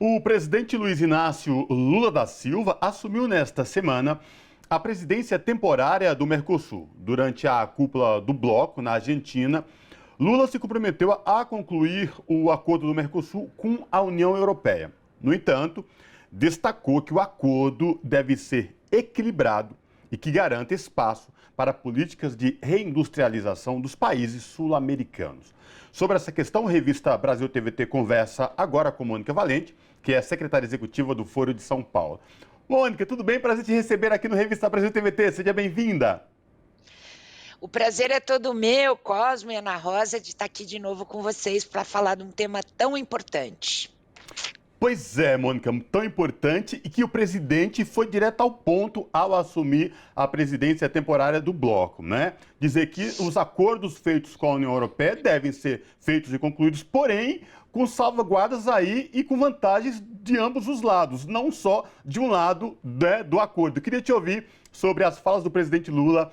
O presidente Luiz Inácio Lula da Silva assumiu nesta semana a presidência temporária do Mercosul. Durante a cúpula do bloco na Argentina, Lula se comprometeu a concluir o acordo do Mercosul com a União Europeia. No entanto, destacou que o acordo deve ser equilibrado e que garanta espaço para políticas de reindustrialização dos países sul-americanos. Sobre essa questão, a revista Brasil TVT conversa agora com Mônica Valente, que é secretária executiva do Foro de São Paulo. Mônica, tudo bem? Prazer te receber aqui no Revista Brasil TVT. Seja bem-vinda. O prazer é todo meu, Cosmo e Ana Rosa, de estar aqui de novo com vocês para falar de um tema tão importante. Pois é, Mônica, tão importante e que o presidente foi direto ao ponto ao assumir a presidência temporária do bloco, né? Dizer que os acordos feitos com a União Europeia devem ser feitos e concluídos, porém, com salvaguardas aí e com vantagens de ambos os lados, não só de um lado, né, do acordo. Eu queria te ouvir sobre as falas do presidente Lula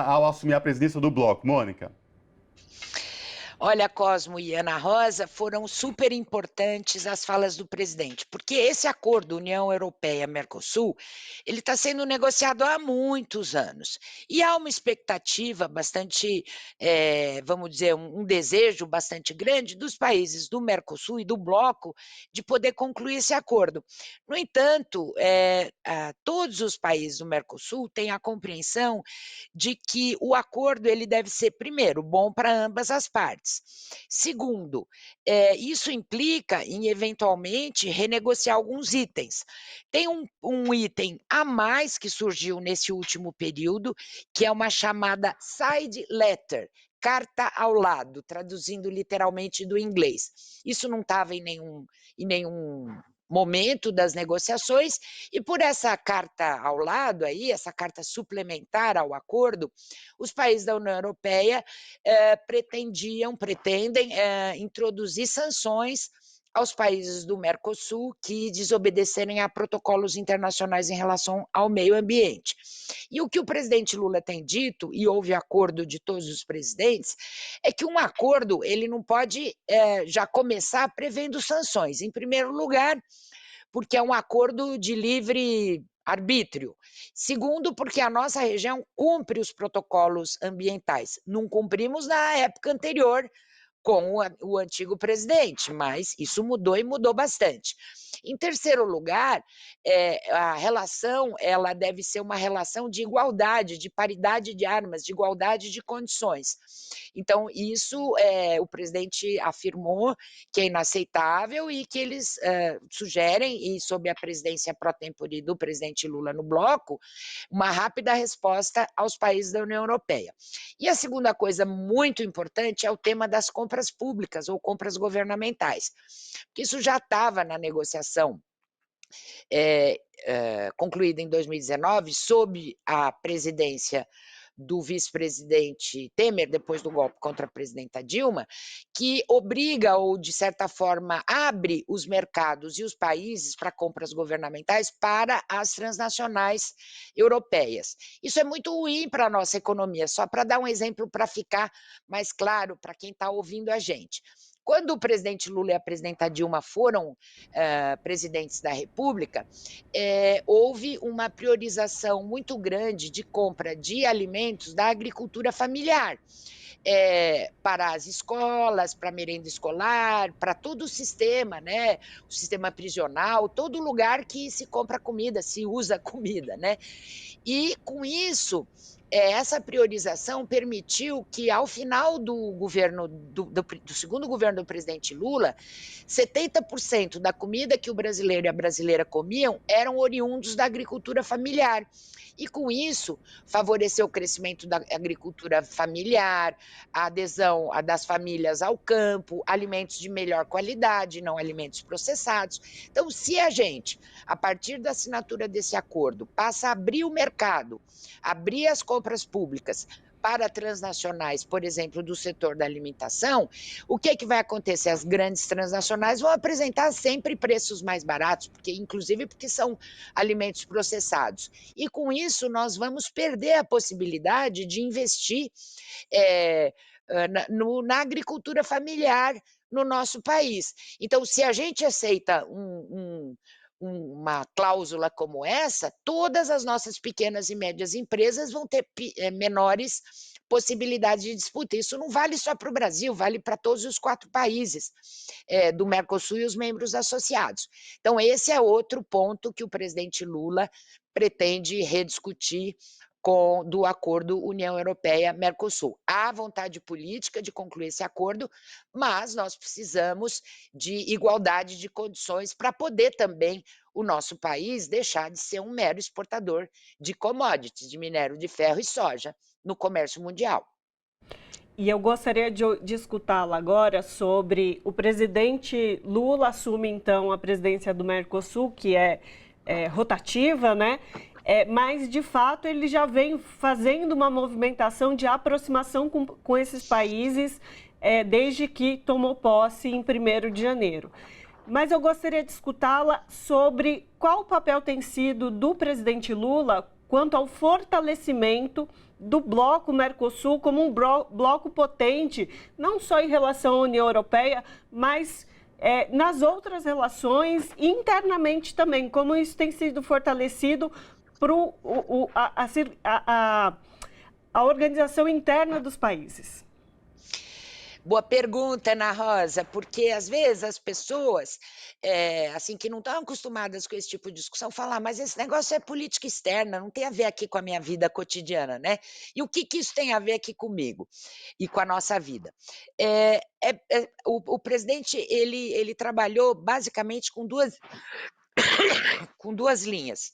ao assumir a presidência do bloco. Mônica. Olha, Cosmo e Ana Rosa, foram super importantes as falas do presidente, porque esse acordo União Europeia-Mercosul, ele está sendo negociado há muitos anos. E há uma expectativa bastante, vamos dizer, um desejo bastante grande dos países do Mercosul e do bloco de poder concluir esse acordo. No entanto, todos os países do Mercosul têm a compreensão de que o acordo ele deve ser, primeiro, bom para ambas as partes. Segundo, isso implica em, eventualmente, renegociar alguns itens. Tem um item a mais que surgiu nesse último período, que é uma chamada side letter, carta ao lado, traduzindo literalmente do inglês. Isso não estava em nenhum momento das negociações, e por essa carta ao lado aí, essa carta suplementar ao acordo, os países da União Europeia pretendem introduzir sanções aos países do Mercosul que desobedecerem a protocolos internacionais em relação ao meio ambiente. E o que o presidente Lula tem dito, e houve acordo de todos os presidentes, é que um acordo ele não pode já começar prevendo sanções. Em primeiro lugar, porque é um acordo de livre arbítrio. Segundo, porque a nossa região cumpre os protocolos ambientais. Não cumprimos na época anterior com o antigo presidente, mas isso mudou e mudou bastante. Em terceiro lugar, a relação ela deve ser uma relação de igualdade, de paridade de armas, de igualdade de condições. Então, isso o presidente afirmou que é inaceitável e que eles sugerem, e sob a presidência pró-tempore do presidente Lula no bloco, uma rápida resposta aos países da União Europeia. E a segunda coisa muito importante é o tema das compras públicas ou compras governamentais, porque isso já estava na negociação concluída em 2019, sob a presidência do vice-presidente Temer, depois do golpe contra a presidenta Dilma, que obriga ou, de certa forma, abre os mercados e os países para compras governamentais para as transnacionais europeias. Isso é muito ruim para a nossa economia, só para dar um exemplo para ficar mais claro para quem está ouvindo a gente. Quando o presidente Lula e a presidenta Dilma foram presidentes da República, houve uma priorização muito grande de compra de alimentos da agricultura familiar. Para as escolas, para a merenda escolar, para todo o sistema, né? O sistema prisional, todo lugar que se compra comida, se usa comida, né? E com isso, essa priorização permitiu que, ao final do governo do segundo governo do presidente Lula, 70% da comida que o brasileiro e a brasileira comiam eram oriundos da agricultura familiar. E com isso, favoreceu o crescimento da agricultura familiar, a adesão das famílias ao campo, alimentos de melhor qualidade, não alimentos processados. Então, se a gente, a partir da assinatura desse acordo, passa a abrir o mercado, abrir as compras públicas para transnacionais, por exemplo, do setor da alimentação, o que é que vai acontecer? As grandes transnacionais vão apresentar sempre preços mais baratos, inclusive porque são alimentos processados. E com isso nós vamos perder a possibilidade de investir na agricultura familiar no nosso país. Então, se a gente aceita uma cláusula como essa, todas as nossas pequenas e médias empresas vão ter menores possibilidades de disputa. Isso não vale só para o Brasil, vale para todos os 4 países, do Mercosul e os membros associados. Então esse é outro ponto que o presidente Lula pretende rediscutir do acordo União Europeia-Mercosul. Há vontade política de concluir esse acordo, mas nós precisamos de igualdade de condições para poder também o nosso país deixar de ser um mero exportador de commodities, de minério de ferro e soja no comércio mundial. E eu gostaria de escutá-la agora sobre o presidente Lula assume então a presidência do Mercosul, que é rotativa, né? Mas, de fato, ele já vem fazendo uma movimentação de aproximação com esses países desde que tomou posse em 1º de janeiro. Mas eu gostaria de escutá-la sobre qual o papel tem sido do presidente Lula quanto ao fortalecimento do bloco Mercosul como um bloco potente, não só em relação à União Europeia, mas nas outras relações internamente também, como isso tem sido fortalecido para a organização interna dos países. Boa pergunta, Ana Rosa, porque às vezes as pessoas, assim, que não estão acostumadas com esse tipo de discussão, falam: "Mas esse negócio é política externa, não tem a ver aqui com a minha vida cotidiana, né? E o que que isso tem a ver aqui comigo e com a nossa vida?" O presidente, ele trabalhou basicamente com duas linhas.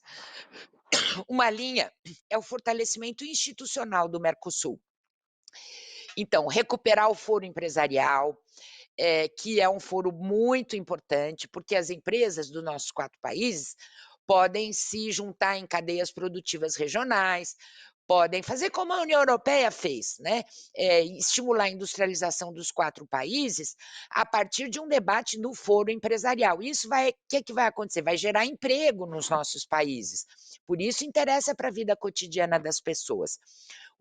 Uma linha é o fortalecimento institucional do Mercosul. Então, recuperar o foro empresarial, que é um foro muito importante, porque as empresas dos nossos 4 países podem se juntar em cadeias produtivas regionais, podem fazer como a União Europeia fez, né, estimular a industrialização dos 4 países a partir de um debate no foro empresarial. Isso o que vai acontecer? Vai gerar emprego nos nossos países, por isso interessa para a vida cotidiana das pessoas.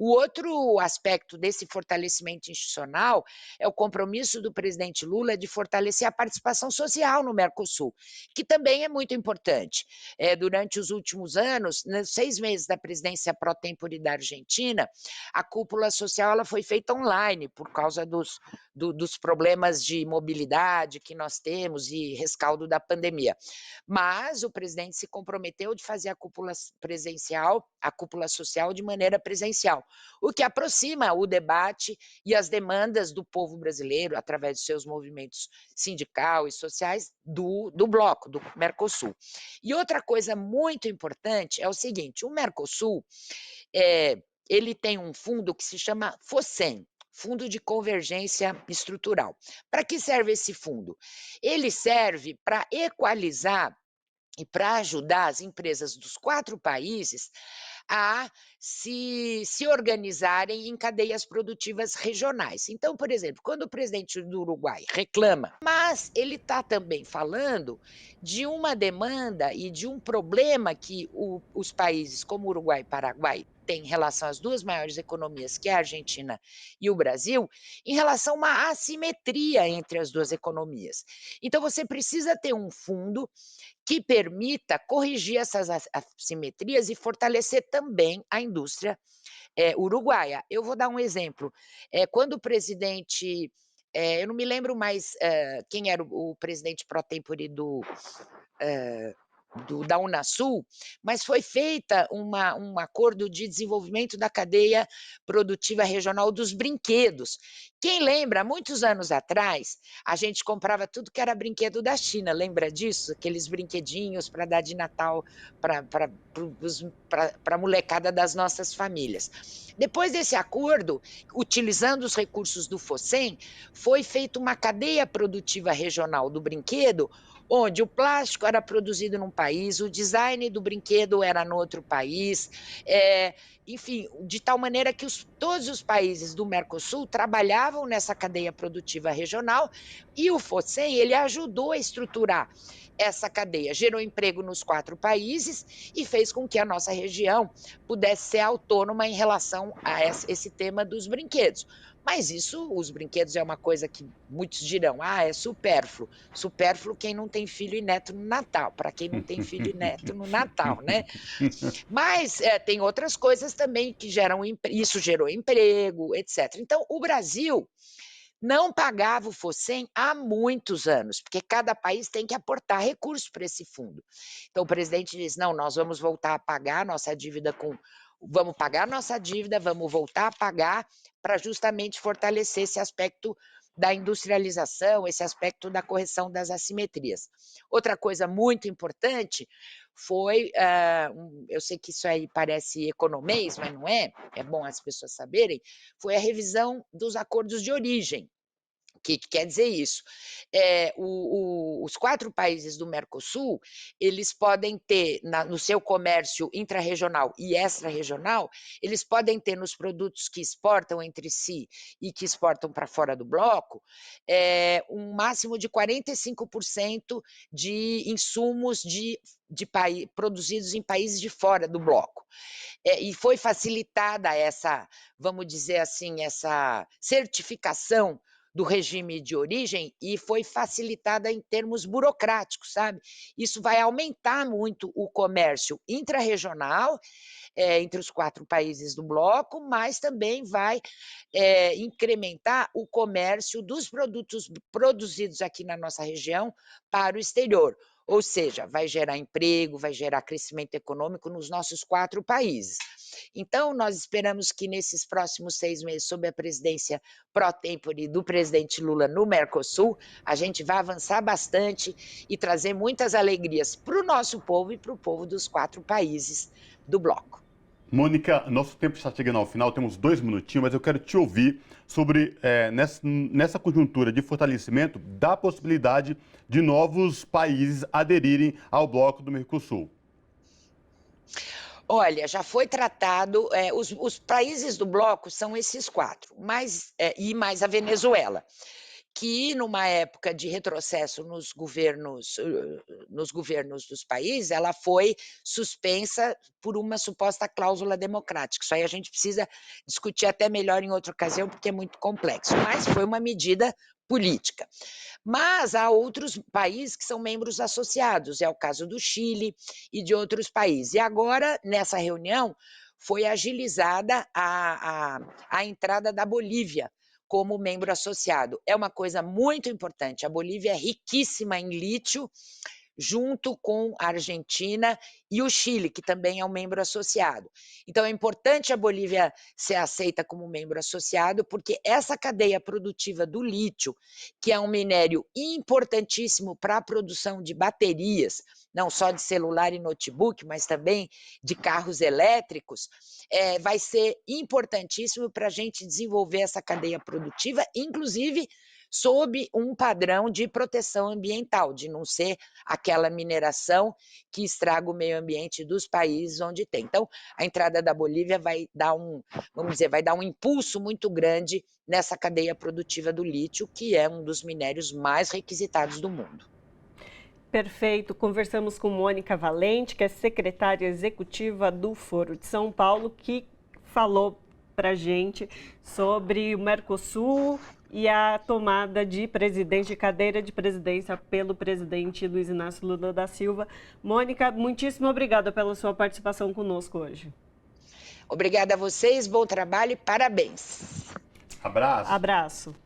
O outro aspecto desse fortalecimento institucional é o compromisso do presidente Lula de fortalecer a participação social no Mercosul, que também é muito importante. Durante os últimos anos, nos 6 meses da presidência pró-tempore da Argentina, a cúpula social ela foi feita online por causa dos problemas de mobilidade que nós temos e rescaldo da pandemia. Mas o presidente se comprometeu de fazer a cúpula social de maneira presencial, o que aproxima o debate e as demandas do povo brasileiro, através de seus movimentos sindical e sociais, do bloco, do Mercosul. E outra coisa muito importante é o seguinte: o Mercosul, ele tem um fundo que se chama FOSEM, Fundo de Convergência Estrutural. Para que serve esse fundo? Ele serve para equalizar e para ajudar as empresas dos 4 países a se organizarem em cadeias produtivas regionais. Então, por exemplo, quando o presidente do Uruguai reclama, mas ele está também falando de uma demanda e de um problema que os países como Uruguai e Paraguai têm em relação às 2 maiores economias, que é a Argentina e o Brasil, em relação a uma assimetria entre as 2 economias. Então você precisa ter um fundo que permita corrigir essas assimetrias e fortalecer também a indústria, uruguaia. Eu vou dar um exemplo, quando o presidente, eu não me lembro mais, quem era o presidente pró-tempore da Unasul, mas foi feita um acordo de desenvolvimento da cadeia produtiva regional dos brinquedos. Quem lembra, muitos anos atrás, a gente comprava tudo que era brinquedo da China, lembra disso? Aqueles brinquedinhos para dar de Natal para a molecada das nossas famílias. Depois desse acordo, utilizando os recursos do FOSEM, foi feita uma cadeia produtiva regional do brinquedo, onde o plástico era produzido num país, o design do brinquedo era no outro país, enfim, de tal maneira que todos os países do Mercosul trabalhavam nessa cadeia produtiva regional e o FOSEM ele ajudou a estruturar essa cadeia, gerou emprego nos 4 países e fez com que a nossa região pudesse ser autônoma em relação a esse tema dos brinquedos. Mas isso, os brinquedos é uma coisa que muitos dirão: "Ah, é supérfluo". Supérfluo quem não tem filho e neto no Natal, para quem não tem filho e neto no Natal, né. Mas, tem outras coisas também que geram isso gerou emprego, etc. Então o Brasil não pagava o FOSEM há muitos anos, porque cada país tem que aportar recursos para esse fundo. Então o presidente diz: "Não, nós vamos voltar a pagar nossa dívida com vamos pagar nossa dívida, vamos voltar a pagar", para justamente fortalecer esse aspecto da industrialização, esse aspecto da correção das assimetrias. Outra coisa muito importante foi, eu sei que isso aí parece economês, mas não é, é bom as pessoas saberem, foi a revisão dos acordos de origem. O que quer dizer isso? Os 4 países do Mercosul, eles podem ter no seu comércio intrarregional e extrarregional, eles podem ter nos produtos que exportam entre si e que exportam para fora do bloco, um máximo de 45% de insumos produzidos em países de fora do bloco. E foi facilitada essa, vamos dizer assim, essa certificação do regime de origem e foi facilitada em termos burocráticos, sabe. Isso vai aumentar muito o comércio intrarregional, entre os 4 países do bloco, mas também vai, incrementar o comércio dos produtos produzidos aqui na nossa região para o exterior. Ou seja, vai gerar emprego, vai gerar crescimento econômico nos nossos 4 países. Então, nós esperamos que nesses próximos 6 meses, sob a presidência pró tempore do presidente Lula no Mercosul, a gente vai avançar bastante e trazer muitas alegrias para o nosso povo e para o povo dos 4 países do bloco. Mônica, nosso tempo está chegando ao final, temos 2 minutinhos, mas eu quero te ouvir sobre, nessa conjuntura de fortalecimento, da possibilidade de novos países aderirem ao bloco do Mercosul. Olha, já foi tratado, os países do bloco são esses 4, e mais a Venezuela, que numa época de retrocesso nos governos dos países, ela foi suspensa por uma suposta cláusula democrática. Isso aí a gente precisa discutir até melhor em outra ocasião, porque é muito complexo, mas foi uma medida política. Mas há outros países que são membros associados, é o caso do Chile e de outros países. E agora, nessa reunião, foi agilizada a entrada da Bolívia como membro associado. É uma coisa muito importante. A Bolívia é riquíssima em lítio, junto com a Argentina e o Chile, que também é um membro associado. Então é importante a Bolívia ser aceita como membro associado, porque essa cadeia produtiva do lítio, que é um minério importantíssimo para a produção de baterias, não só de celular e notebook, mas também de carros elétricos, vai ser importantíssimo para a gente desenvolver essa cadeia produtiva, inclusive sob um padrão de proteção ambiental, de não ser aquela mineração que estraga o meio ambiente dos países onde tem. Então, a entrada da Bolívia vai dar vai dar um impulso muito grande nessa cadeia produtiva do lítio, que é um dos minérios mais requisitados do mundo. Perfeito. Conversamos com Mônica Valente, que é secretária executiva do Foro de São Paulo, que falou para a gente sobre o Mercosul e a tomada de cadeira de presidência pelo presidente Luiz Inácio Lula da Silva. Mônica, muitíssimo obrigada pela sua participação conosco hoje. Obrigada a vocês, bom trabalho e parabéns. Abraço. Abraço.